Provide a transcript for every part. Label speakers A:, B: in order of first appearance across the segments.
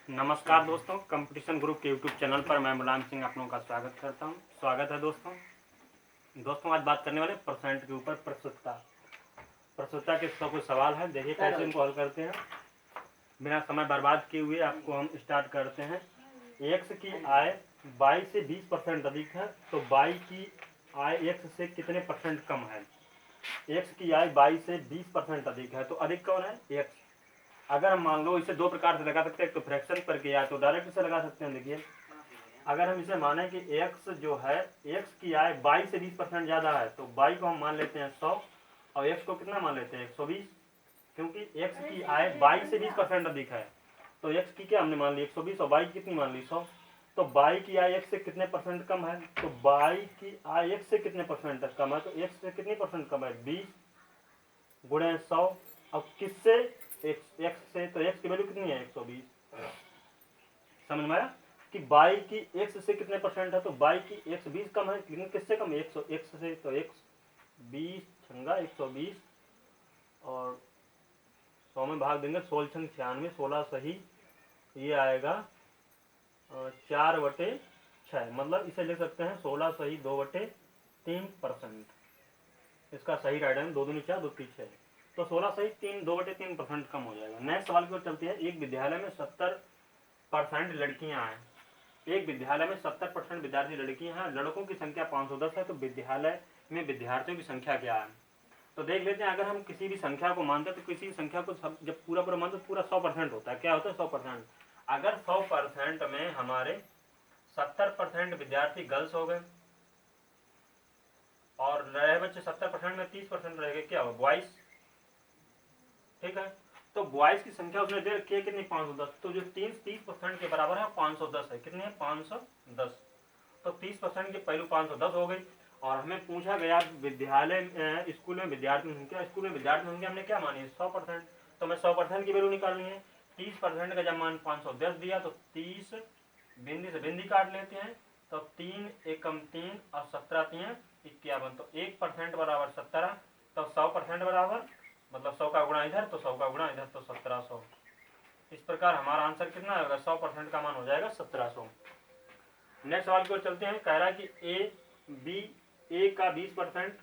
A: नमस्कार दोस्तों, competition group के यूट्यूब चैनल पर मैं मुलायम सिंह आप लोगों का स्वागत करता हूं। स्वागत है दोस्तों आज बात करने वाले परसेंट के ऊपर। प्रस्तुतता के कुछ सवाल है, देखिए कैसे इनको हल करते हैं। बिना समय बर्बाद किए हुए आपको हम स्टार्ट करते हैं। एक्स की आय वाई से 20% अधिक है तो वाई की आय एक्स से कितने परसेंट कम है। एक्स की आय वाई से 20% अधिक है तो अधिक कौन है, एक्स। अगर हम मान लो इसे दो प्रकार से लगा सकते हैं, एक तो फ्रैक्शन प्रक्रिया तो डायरेक्ट से लगा सकते हैं। देखिए अगर हम इसे माने कि x जो है, x की आय y से 20% ज़्यादा है तो y को हम मान लेते हैं 100 और x को कितना मान लेते हैं 120, क्योंकि x की आय y से 20% अधिक है तो x की क्या हमने मान ली 120 और y की कितनी मान ली 100। तो y की आय x से कितने परसेंट कम है, तो y की आय x से कितने परसेंट तक कम है, तो x से कितनी परसेंट कम है 20 गुणे 100। अब किससे, x से, तो x की वैल्यू कितनी है 120। समझ में आया कि y की x से कितने परसेंट है, तो y की x 20 कम है, लेकिन किससे कम है 100 से, तो x 20 छंगा 120 और 100 में भाग देंगे 16 छंग 96, 16 सही ये आएगा 4/6, मतलब इसे लिख सकते हैं 16 सही 2/3%। इसका सही राइट आंसर 2 दूनी 4 2 3 6, तो 16 सही 2/3% कम हो जाएगा। नेक्स्ट सवाल की ओर चलते हैं। एक विद्यालय में 70% लड़कियां हैं। एक विद्यालय में 70% विद्यार्थी लड़कियां हैं, लड़कों की संख्या 510 है तो विद्यालय में विद्यार्थियों की संख्या क्या है। तो देख लेते हैं, अगर हम किसी भी संख्या को मानते हैं तो किसी संख्या को जब पूरा मानते तो पूरा 100% होता है। क्या होता है 100%। अगर 100% में हमारे 70% विद्यार्थी गर्ल्स हो गए और रहे बच्चे 70% में 30% रह गए, क्या हो बॉयज। ठीक है, तो बॉयज की संख्या उसने दे रखी है कितनी 510, तो जो 30% के बराबर है 510 है। कितनी है 510, तो 30% के पहलू 510 हो गई। और हमें पूछा गया विद्यालय स्कूल में विद्यार्थी संख्या, स्कूल में विद्यार्थी संख्या हमने क्या मानी है 100%, तो हमें 100% की वैल्यू निकालनी है। 30% का जब मान 510 दिया तो 30 बिंदी से बिंदी काट लेते हैं, तो 3 एकम 3 और 17 3 51, तो 1% बराबर 17, तो 100% बराबर मतलब 100 का गुणा इधर तो 100 का गुणा इधर तो 1700। इस प्रकार हमारा आंसर कितना होगा, 100% का मान हो जाएगा 1700। नेक्स्ट सवाल की ओर चलते हैं। कह रहा है कि ए का 20%,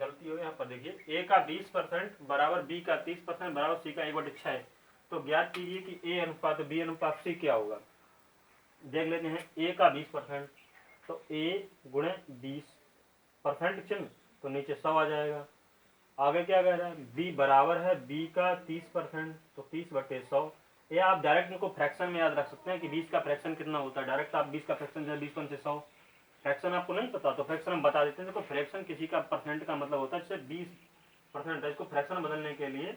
A: गलती हो यहाँ पर देखिए, ए का 20% बराबर बी का 30% बराबर सी का 1/6। तो ज्ञात कीजिए कि ए अनुपात बी अनुपात सी क्या होगा। देख लेते हैं, ए का 20% तो ए गुणे 20% चिन्ह तो नीचे 100 आ जाएगा। आगे क्या कह रहा है, बी बराबर है बी का 30% तो 30/100। या आप डायरेक्ट इनको फ्रैक्शन में याद रख सकते हैं कि 20 का फ्रैक्शन कितना होता है। डायरेक्ट आप 20 का फ्रैक्शन जो 20 से 100, फ्रैक्शन आपको नहीं पता तो फ्रैक्शन हम बता देते हैं। देखो फ्रैक्शन किसी का परसेंट का मतलब होता है, जैसे 20% है, इसको फ्रैक्शन बदलने के लिए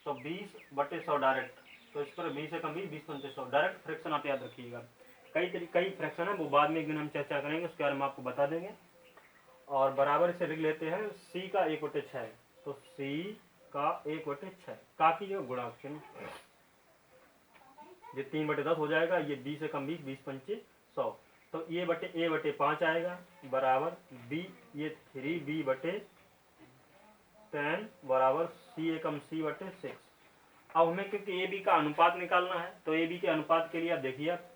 A: तो 20/100 डायरेक्ट, तो इस पर 20 से कम 20 से 100 डायरेक्ट फ्रैक्शन आप याद रखिएगा। कई फ्रैक्शन है, वो बाद में एक दिन हम चर्चा करेंगे, उसके बारे में आपको बता देंगे। और बराबर से लिख लेते हैं सी का 1/6, तो सी का 1/6 काफी जो गुणा चिन्ह, ये 3/10 हो जाएगा। ये 20 से कम 20 20 पंचे 100, तो ये बटे ए बटे 5 आएगा बराबर बी, ये 3b/10 बराबर सी एकम सी बटे 6। अब हमें क्योंकि ए बी का अनुपात निकालना है तो ए बी के अनुपात के लिए आप देखिए, आप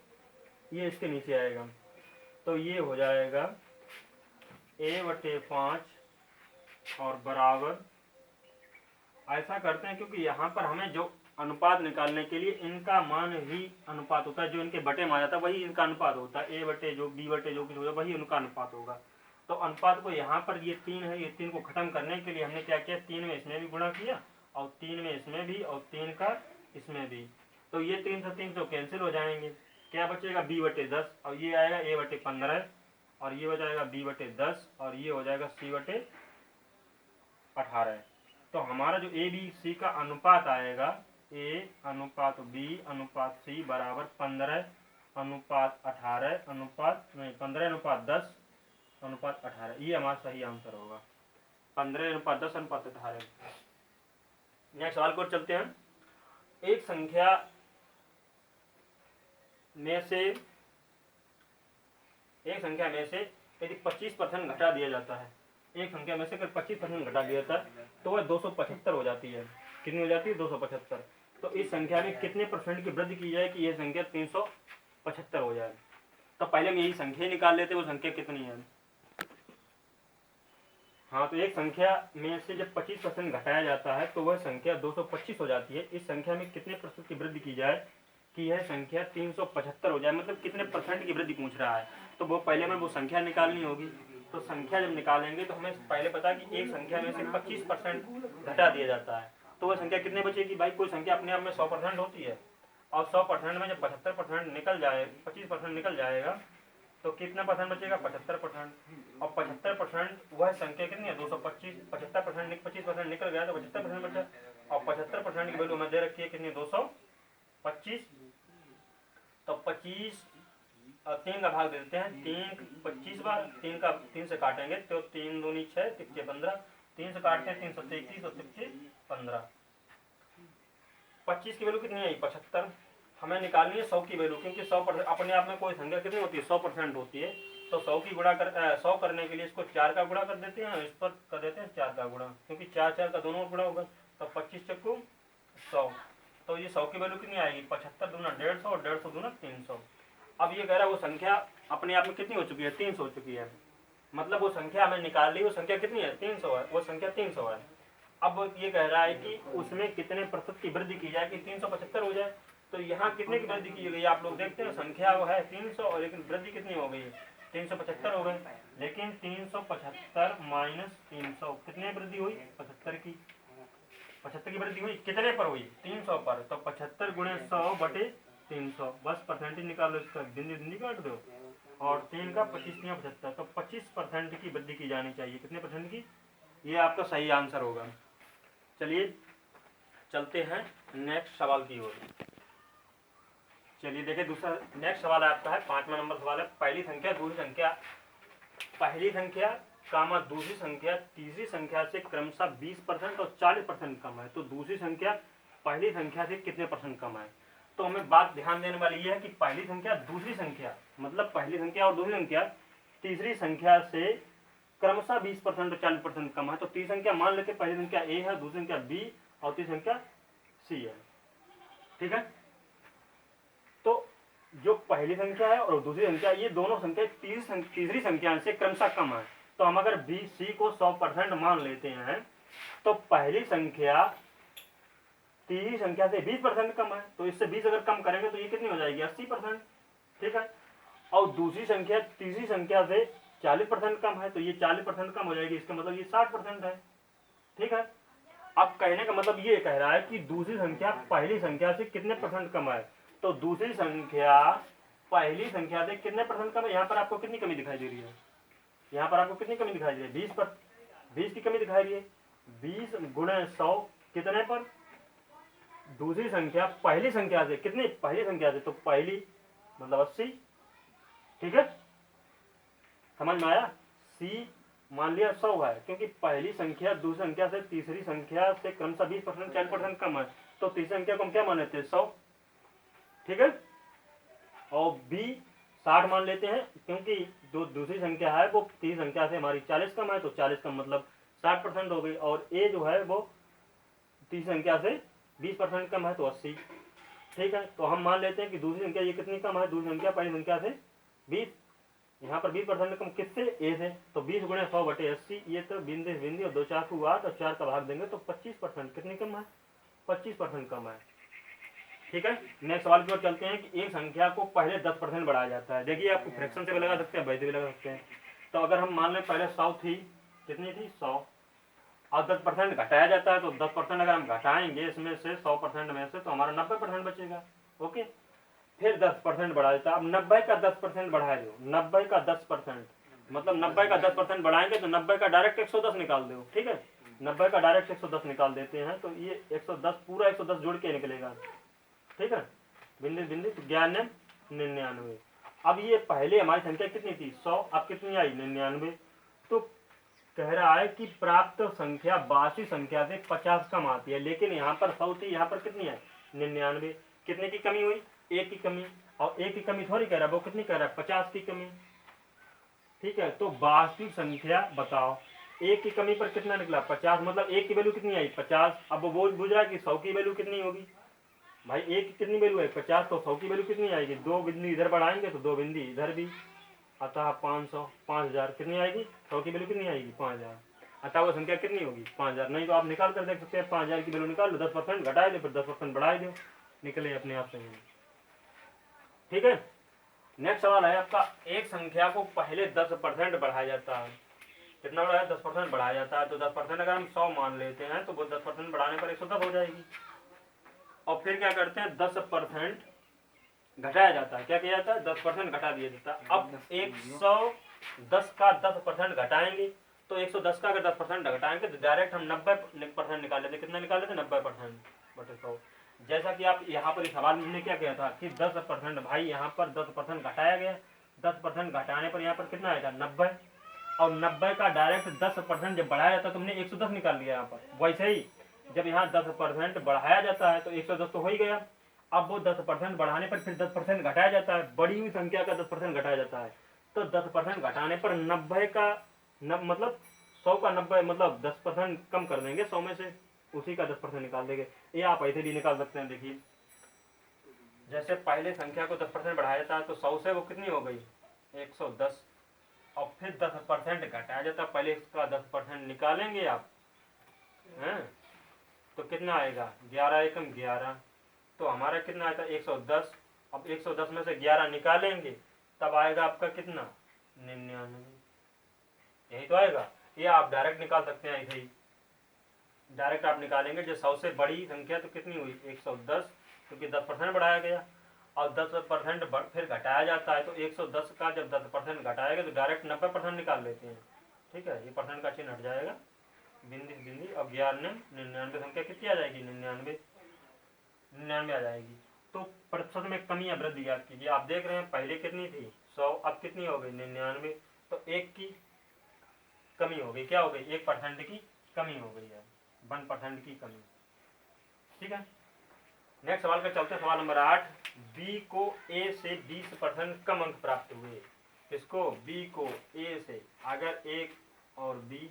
A: ये इसके नीचे आएगा तो ये हो जाएगा a/5 और बराबर, ऐसा करते हैं क्योंकि यहाँ पर हमें जो अनुपात निकालने के लिए इनका मान ही अनुपात होता है, जो इनके बटे में आ जाता है वही इनका अनुपात होता है। ए बटे जो बी बटे जो कुछ होगा वही उनका अनुपात होगा। तो अनुपात को यहाँ पर ये 3 है, ये 3 को खत्म करने के लिए हमने क्या किया, 3 में इसमें भी गुणा किया और 3 में इसमें भी और 3 का इसमें भी, तो ये 3 से 3 तो कैंसिल हो जाएंगे। क्या बचेगा b/10 और ये आएगा a/15 और ये हो जाएगा b/10 और ये हो जाएगा c/18। तो हमारा जो ए बी सी का अनुपात आएगा, ए अनुपात बी अनुपात सी बराबर 15/18 अनुपात नहीं 15/10 अनुपात 18, ये हमारा सही आंसर होगा 15/10 अनुपात 18। नेक्स्ट सवाल को चलते हैं। एक संख्या में से यदि 25% घटा दिया जाता है, एक संख्या में से अगर 25% घटा दिया जाता है तो वह 275 हो जाती है। कितनी हो जाती है 275। तो इस संख्या में कितने परसेंट की वृद्धि की जाए कि यह संख्या 375 हो जाए। तो पहले हम यही संख्या निकाल लेते, वो संख्या कितनी है। हाँ, तो एक संख्या में से जब 25% घटाया जाता है तो वह संख्या 225 हो जाती है। इस संख्या में कितने प्रतिशत की वृद्धि की जाए कि यह संख्या 375 हो जाए, मतलब कितने परसेंट की वृद्धि पूछ रहा है। तो वो पहले हमें वो संख्या निकालनी होगी। तो संख्या जब निकालेंगे तो हमें पहले पता कि एक संख्या में से 25% घटा दिया जाता है, तो वह संख्या कितने बचेगी। भाई कोई संख्या अपने आप में 100% होती है, और 100% में जब 75% निकल जाए, 25% निकल जाएगा तो कितना परसेंट बचेगा, 75%। और 75% वह संख्या कितनी है, 225। 75% 25% निकल गया तो 75% बचा, और 75% की वैल्यू हमें दे रखी है कितनी, 225। तो 25 और 3 का भाग दे देते हैं, 3 25 बार, 3 से काटेंगे तो 3 दूनी 6, 3 15, 3 से काटते हैं 3 7 21 और 3 15। 25 की वैल्यू कितनी आई, 75। हमें निकालनी है 100 की वैल्यू, क्योंकि 100% अपने आप में कोई संख्या कितनी होती है, 100% होती है। तो 100 की गुणा कर 100 करने के लिए इसको 4 का गुणा कर देते हैं, इस पर कर देते हैं 4 का गुणा, क्योंकि 4 4 का दोनों गुणा होगा। तो 25 चक्कू 100। तो ये 100 की वैल्यू कितनी आएगी, 75 दूना 150 और 150 दूना 300। अब ये कह रहा है वो संख्या अपने आप में कितनी हो चुकी है, 300 हो चुकी है। मतलब वो संख्या हमें निकाल ली, वो संख्या कितनी है, 300 है, वो संख्या 300 है। अब ये कह रहा है कि उसमें कितने प्रतिशत की वृद्धि की जाए कि 375 हो जाए। तो यहाँ कितने की वृद्धि की गई, आप लोग देखते हैं संख्या वो है 300 और लेकिन वृद्धि कितनी हो गई, 375 हो गई। लेकिन 375 माइनस 300 कितने वृद्धि हुई, 75 की। 75 की वृद्धि हुई कितने पर हुई, 300 पर। तो 75 गुणे 100 बटे 300, बस परसेंटेज निकालो, इसका बिंदी बिंदी काट दो, और 3 का 25 या 75। तो 25% की वृद्धि की जानी चाहिए, कितने परसेंट की, ये आपका सही आंसर होगा। चलिए चलते हैं नेक्स्ट सवाल की ओर। चलिए देखिए दूसरा नेक्स्ट सवाल आपका है 5वां नंबर सवाल है। पहली संख्या दूसरी संख्या, पहली संख्या कामा दूसरी संख्या तीसरी संख्या से क्रमशः 20% और 40% कम है, तो दूसरी संख्या पहली संख्या से कितने परसेंट कम है। तो हमें बात ध्यान देने वाली यह है कि पहली संख्या दूसरी संख्या, मतलब पहली संख्या और दूसरी संख्या तीसरी संख्या से क्रमशः 20% और 40% कम है। तो तीसरी संख्या मान लेते पहली संख्या ए है, दूसरी संख्या बी और तीसरी संख्या सी है, ठीक है। तो जो पहली संख्या है और दूसरी संख्या, ये दोनों संख्या तीसरी संख्या से क्रमशः कम है। तो हम अगर बी सी को 100% मान लेते हैं तो पहली संख्या तीसरी संख्या से 20% कम है, तो इससे 20 अगर कम करेंगे तो ये कितनी हो जाएगी, 80%, ठीक है। और दूसरी संख्या तीसरी संख्या से 40% कम है, तो ये 40% कम हो जाएगी, इसका मतलब ये 60% है, ठीक है। अब कहने का मतलब ये कह रहा है कि दूसरी संख्या पहली संख्या से कितने परसेंट कम है। तो दूसरी संख्या पहली संख्या से कितने परसेंट कम है, यहाँ पर आपको कितनी कमी दिखाई दे रही है, यहाँ पर आपको कितनी कमी दिखाई दे रही है, 20 की कमी दिखाई रही है। 20 गुणे 100 कितने पर, दूसरी संख्या पहली संख्या से कितनी, पहली संख्या से, तो पहली मतलब 80, ठीक है, समझ में आया। सी मान लिया 100 है, क्योंकि पहली संख्या दूसरी संख्या से तीसरी संख्या से क्रमशः 20% 40% कम है, तो तीसरी संख्या को हम क्या मान लेते हैं, 100, ठीक है। और बी 60 मान लेते हैं, क्योंकि जो दूसरी संख्या है वो तीसरी संख्या से हमारी 40 कम है, तो 40 कम मतलब 60% हो गई। और ए जो है वो तीसरी संख्या से 20% कम है, तो 80, ठीक है। तो हम मान लेते हैं कि दूसरी संख्या ये कितनी कम है, दूसरी संख्या पहली संख्या से 20, यहाँ पर 20% कम किससे, ए से। तो 20 गुणे 100 बटे 80, ये तो बिंदी बिंदी और 2 4 को 8 और 4 का भाग देंगे तो 25% कितनी कम है, 25% कम है, ठीक है। नेक्स्ट सवाल की ओर चलते हैं कि एक संख्या को पहले 10% बढ़ाया जाता है। देखिए आपको फ्रैक्शन से भी लगा सकते हैं, वैसे भी लगा सकते हैं। तो अगर हम मान लें पहले 100 थी, कितनी थी, 100, और 10% घटाया जाता है, तो 10% अगर हम घटाएंगे इसमें से 100% में से, तो हमारा 90% बचेगा, ओके। फिर 10% बढ़ा देता है। अब 90 का 10% बढ़ा दो, 90 का 10%, मतलब 90 का 10% बढ़ाएंगे तो 90 का डायरेक्ट 110 निकाल दो, ठीक है। 90 का डायरेक्ट 110 निकाल देते हैं, तो ये 110 पूरा 110 जुड़ के निकलेगा, ठीक है, बिंदु बिंदु 99 99। अब ये पहले हमारी संख्या कितनी थी, 100, अब कितनी आई, 99। तो कह रहा है कि प्राप्त संख्या वास्तविक संख्या से 50 कम आती है, लेकिन यहाँ पर 100 थी, यहाँ पर कितनी है, 99। कितने की कमी हुई, एक की कमी, और एक की कमी थोड़ी कह रहा है, वो कितनी कह रहा है, 50 की कमी, ठीक है। तो वास्तविक संख्या बताओ, एक की कमी पर कितना निकला, 50, मतलब एक की वैल्यू कितनी आई, 50। अब वो बुझ रहा है कि 100 की वैल्यू कितनी होगी, भाई एक की कितनी वैल्यू है 50, तो 100 की वैल्यू कितनी आएगी, 2 बिंदु इधर बढ़ाएंगे तो 2 बिंदु इधर भी, अतः 500 5000 कितनी आएगी, 100 की वैल्यू कितनी आएगी 5000, अतः वो संख्या कितनी होगी 5000। नहीं तो आप निकाल कर देख सकते हैं 5000 की वैल्यू निकाल लो, 10% घटाए दो, फिर 10% बढ़ाए दो, निकले अपने आप से। ठीक है। नेक्स्ट सवाल है आपका, एक संख्या को पहले 10% बढ़ाया जाता है, कितना बढ़ाया 10% बढ़ाया जाता है, तो 10% अगर हम 100 मान लेते हैं तो वो 10% बढ़ाने पर 110 हो जाएगी। और फिर क्या करते हैं 10% घटाया जाता है, क्या किया जाता है 10% घटा दिया जाता है। अब 110 का 10% घटाएंगे तो 110 का अगर 10% घटाएंगे तो डायरेक्ट हम 90% निकाल लेते, कितना निकाल लेते 90% बटे 100। जैसा कि आप यहाँ पर इस सवाल में हमने क्या किया था कि 10% भाई यहाँ पर 10% घटाया गया, 10% घटाने पर यहाँ पर कितना आएगा 90, और 90 का डायरेक्ट 10% जब बढ़ाया जाता है तो हमने 110 निकाल लिया यहाँ पर। वैसे ही जब यहाँ 10% बढ़ाया जाता है तो 110 तो हो ही गया। अब वो 10% बढ़ाने पर फिर 10% घटाया जाता है, बढ़ी हुई संख्या का 10% घटाया जाता है, तो 10% घटाने पर 90 का मतलब 100 का 90 मतलब 10% कम कर देंगे 100 में से, उसी का 10% निकाल देंगे। ये आप ऐसे भी निकाल सकते हैं। देखिए जैसे पहले संख्या को 10% बढ़ाया जाता है तो 100 से वो कितनी हो गई 110, और फिर 10% घटाया जाता है, पहले इसका 10% निकालेंगे आप हैं तो कितना आएगा 11 एकम 11, तो हमारा कितना आएगा 110। अब 110 में से 11 निकालेंगे तब आएगा आपका कितना 99, यही तो आएगा। ये आप डायरेक्ट निकाल सकते हैं, ऐसे ही डायरेक्ट आप निकालेंगे। जो 100 से बड़ी संख्या तो कितनी हुई 110, क्योंकि 10% बढ़ाया गया, और 10% फिर घटाया जाता है तो 110 का जब 10% घटाएगा तो डायरेक्ट 90% निकाल लेते हैं। ठीक है, ये परसेंट का चिन्ह हट जाएगा, बिंदी बिंदी। अब 11 99 संख्या कितनी आ जाएगी 99 आ जाएगी। तो प्रतिशत में कमी या वृद्धि याद कीजिए। आप देख रहे हैं पहले कितनी थी 100, अब कितनी हो गई 99, तो 1 की कमी हो गई, क्या हो गई 1% की कमी हो गई है, 1% की कमी। ठीक है। नेक्स्ट सवाल का चलते, सवाल नंबर 8, बी को ए से 20% कम अंक प्राप्त हुए। किसको, बी को ए से, अगर ए और बी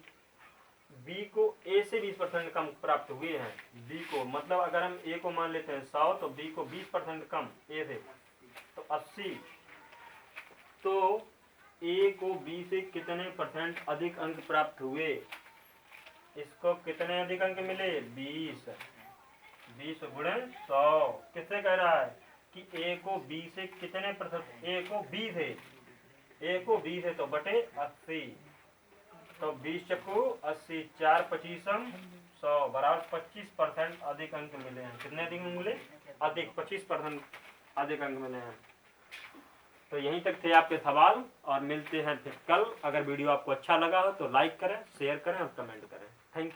A: को ए से 20% कम प्राप्त हुए हैं, बी को मतलब अगर हम ए को मान लेते हैं 100 तो बी को 20% कम ए से तो 80, तो ए को बी से कितने % अधिक अंक प्राप्त हुए, इसको कितने अधिक अंक मिले 20, 20 गुणे 100। किससे कह रहा है कि ए को बी से कितने %, ए को 20 है, ए को 20 है तो बटे 80, तो 20 चक्कू 80, 4 पचीसम 100 बराबर 25% अधिक अंक मिले हैं। कितने अधिक अंक मिले, अधिक 25% अधिक अंक मिले हैं। तो यहीं तक थे आपके सवाल, और मिलते हैं फिर कल। अगर वीडियो आपको अच्छा लगा हो तो लाइक करें, शेयर करें और कमेंट करें। Thank you.